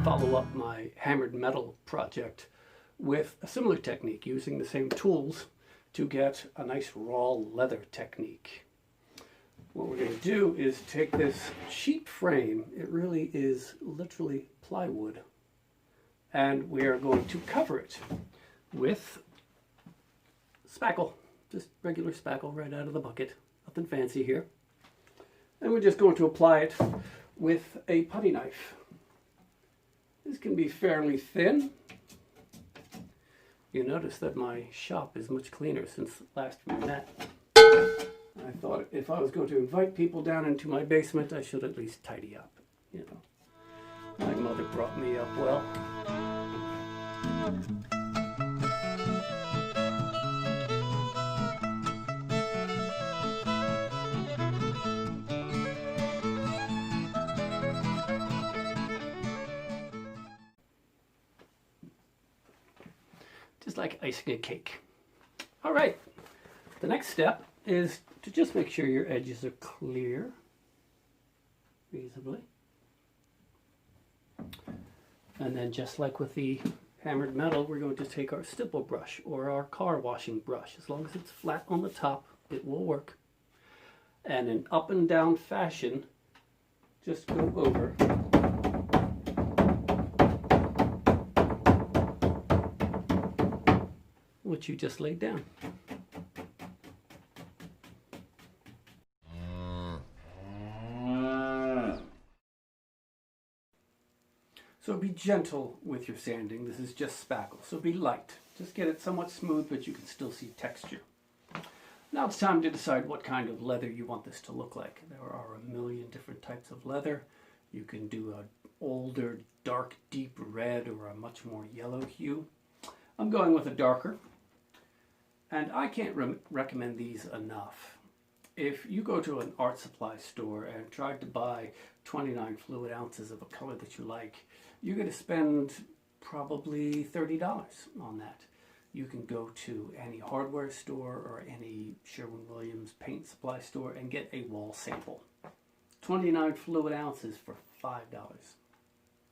follow up my hammered metal project with a similar technique using the same tools to get a nice raw leather technique. What we're going to do is take this cheap frame, it really is literally plywood, and we are going to cover it with spackle, just regular spackle right out of the bucket, nothing fancy here. And we're just going to apply it with a putty knife. This can be fairly thin. You notice that my shop is much cleaner since last we met. I thought if I was going to invite people down into my basement, I should at least tidy up. You know, my mother brought me up well. Just like icing a cake. All right, the next step is to just make sure your edges are clear, reasonably. And then just like with the hammered metal, we're going to take our stipple brush or our car washing brush. As long as it's flat on the top, it will work. And in up and down fashion, just go over what you just laid down. So be gentle with your sanding. This is just spackle, so be light. Just get it somewhat smooth, but you can still see texture. Now it's time to decide what kind of leather you want this to look like. There are a million different types of leather. You can do an older, dark, deep red or a much more yellow hue. I'm going with a darker. And I can't recommend these enough. If you go to an art supply store and tried to buy 29 fluid ounces of a color that you like, you're going to spend probably $30 on that. You can go to any hardware store or any Sherwin-Williams paint supply store and get a wall sample. 29 fluid ounces for $5.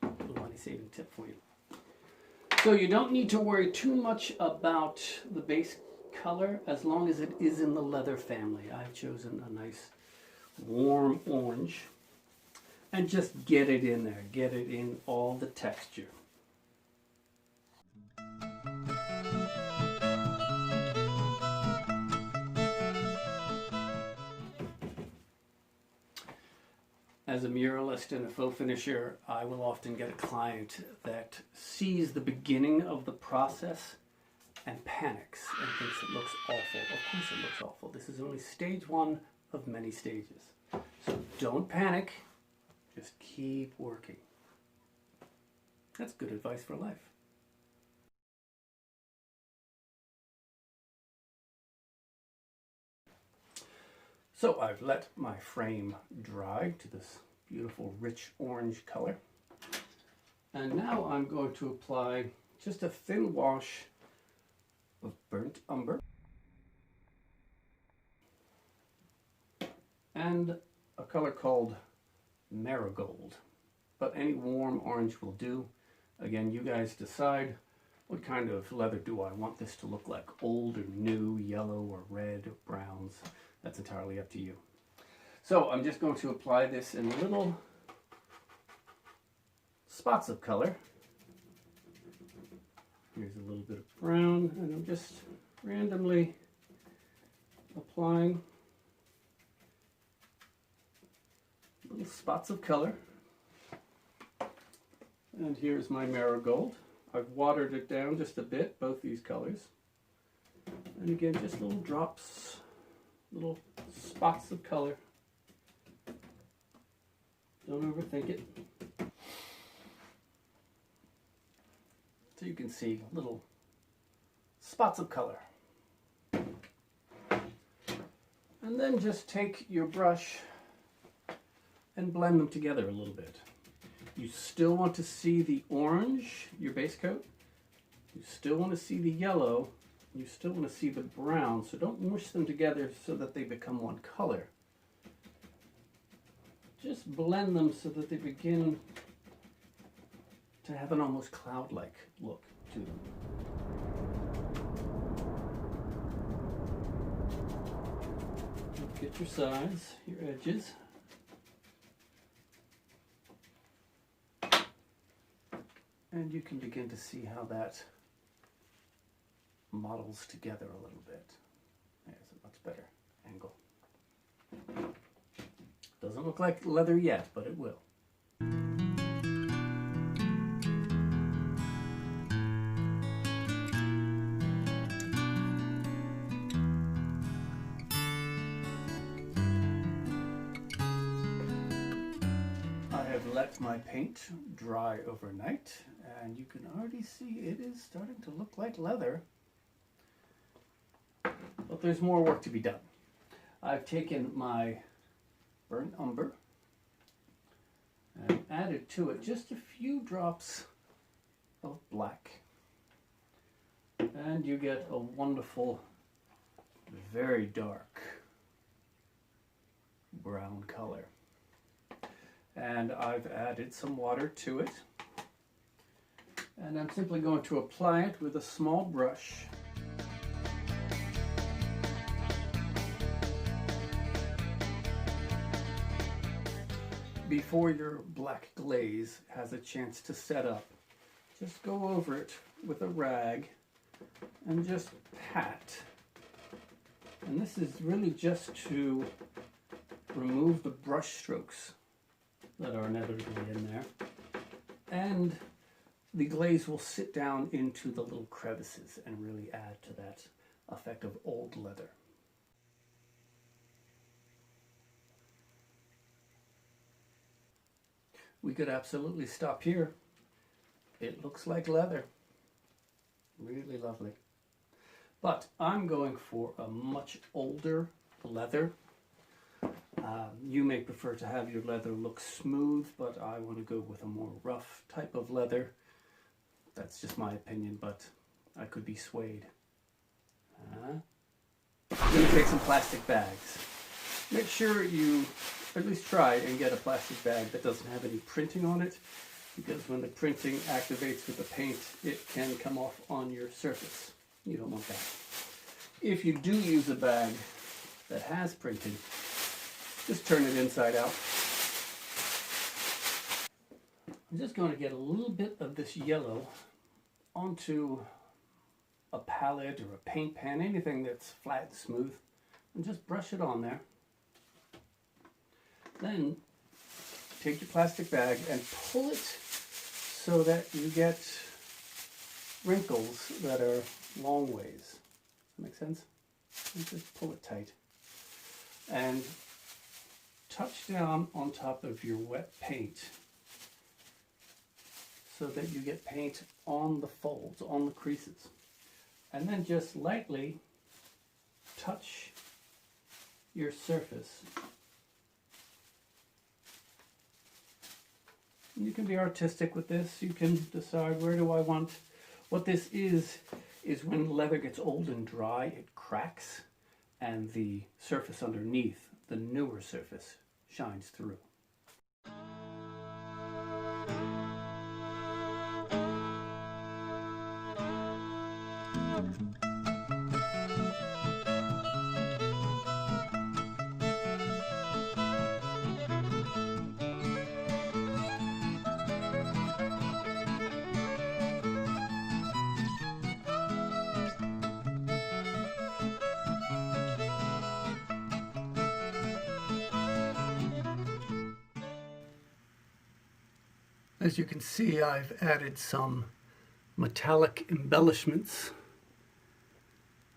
A little money saving tip for you. So you don't need to worry too much about the base color as long as it is in the leather family. I've chosen a nice warm orange and just get it in there, get it in all the texture. As a muralist and a faux finisher, I will often get a client that sees the beginning of the process and panics and thinks it looks awful. Of course it looks awful. This is only stage one of many stages. So don't panic, just keep working. That's good advice for life. So I've let my frame dry to this beautiful rich orange color. And now I'm going to apply just a thin wash of burnt umber and a color called marigold, but any warm orange will do. Again, you guys decide what kind of leather do I want this to look like, old or new, yellow or red or browns. That's entirely up to you. So I'm just going to apply this in little spots of color. Here's a little bit of brown, and I'm just randomly applying little spots of color. And here's my marigold. I've watered it down just a bit, both these colors. And again, just little drops, little spots of color. Don't overthink it. So you can see little spots of color. And then just take your brush and blend them together a little bit. You still want to see the orange, your base coat. You still want to see the yellow. You still want to see the brown, so don't mush them together so that they become one color. Just blend them so that they begin to have an almost cloud-like look to them. Get your sides, your edges. And you can begin to see how that models together a little bit. There's a much better angle. Doesn't look like leather yet, but it will. I have let my paint dry overnight, and you can already see it is starting to look like leather. But there's more work to be done. I've taken my burnt umber and added to it just a few drops of black. And you get a wonderful, very dark brown color. And I've added some water to it. And I'm simply going to apply it with a small brush. Before your black glaze has a chance to set up, just go over it with a rag and just pat. And this is really just to remove the brush strokes that are inevitably in there. And the glaze will sit down into the little crevices and really add to that effect of old leather. We could absolutely stop here. It looks like leather. Really lovely. But I'm going for a much older leather. You may prefer to have your leather look smooth, but I want to go with a more rough type of leather. That's just my opinion, but I could be swayed. I'm going to take some plastic bags. Make sure you at least try and get a plastic bag that doesn't have any printing on it, because when the printing activates with the paint, it can come off on your surface. You don't want that. If you do use a bag that has printing, just turn it inside out. I'm just going to get a little bit of this yellow onto a palette or a paint pan, anything that's flat and smooth, and just brush it on there. Then take your plastic bag and pull it so that you get wrinkles that are long ways. Does that make sense? And just pull it tight. And touch down on top of your wet paint so that you get paint on the folds, on the creases. And then just lightly touch your surface. You can be artistic with this. You can decide, where do I want. What this is when leather gets old and dry, it cracks, and the surface underneath, the newer surface, shines through. As you can see, I've added some metallic embellishments,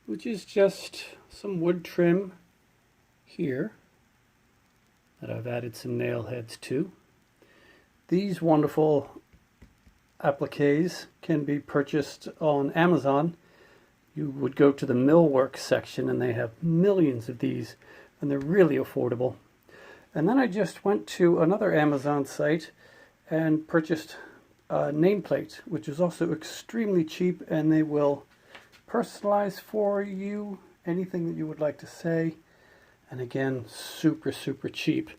which is just some wood trim here that I've added some nail heads to. These wonderful appliques can be purchased on Amazon. You would go to the millwork section and they have millions of these, and they're really affordable. And then I just went to another Amazon site and purchased a nameplate, which is also extremely cheap, and they will personalize for you anything that you would like to say. And again, super, super cheap.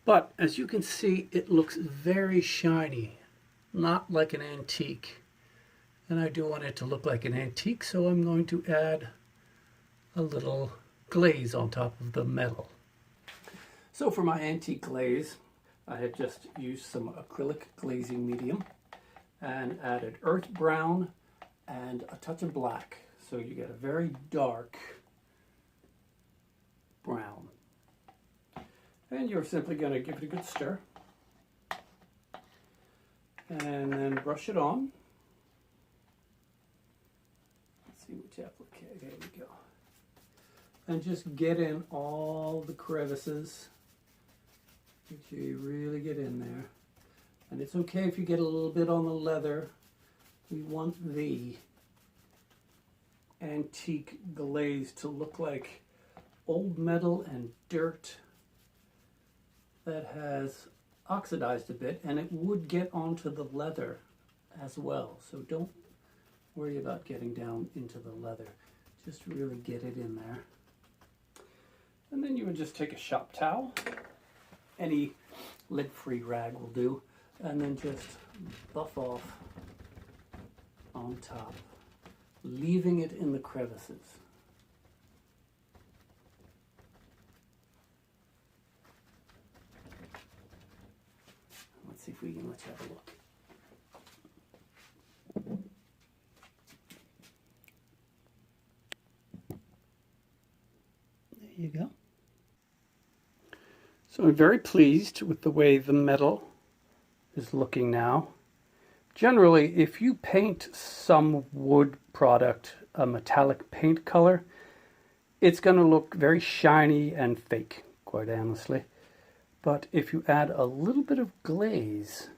But as you can see, it looks very shiny not like an antique. And I do want it to look like an antique, so I'm going to add a little glaze on top of the metal. So for my antique glaze, I had just used some acrylic glazing medium and added earth brown and a touch of black. So you get a very dark brown. And you're simply going to give it a good stir. And then brush it on. Let's see which applique. There we go. And just get in all the crevices. Make sure you really get in there. And it's okay if you get a little bit on the leather. We want the antique glaze to look like old metal and dirt that has oxidized a bit, and it would get onto the leather as well. So don't worry about getting down into the leather. Just really get it in there. And then you would just take a shop towel, any lid-free rag will do, and then just buff off on top, leaving it in the crevices. Let's see if we can let you have a look. There you go. So I'm very pleased with the way the metal is looking now. Generally, if you paint some wood product a metallic paint color, it's going to look very shiny and fake, quite honestly. But if you add a little bit of glaze,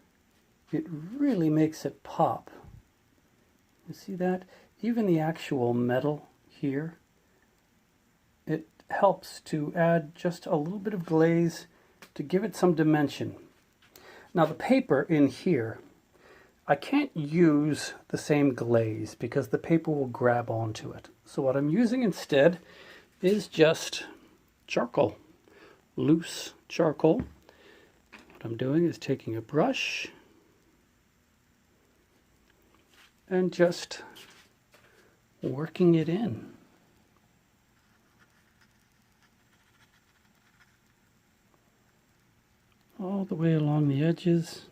it really makes it pop. You see that? Even the actual metal here, it helps to add just a little bit of glaze to give it some dimension. Now the paper in here, I can't use the same glaze because the paper will grab onto it. So what I'm using instead is just charcoal. Loose charcoal. What I'm doing is taking a brush and just working it in. All the way along the edges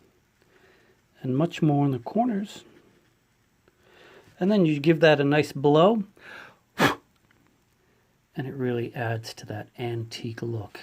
and much more in the corners. And then you give that a nice blow and it really adds to that antique look.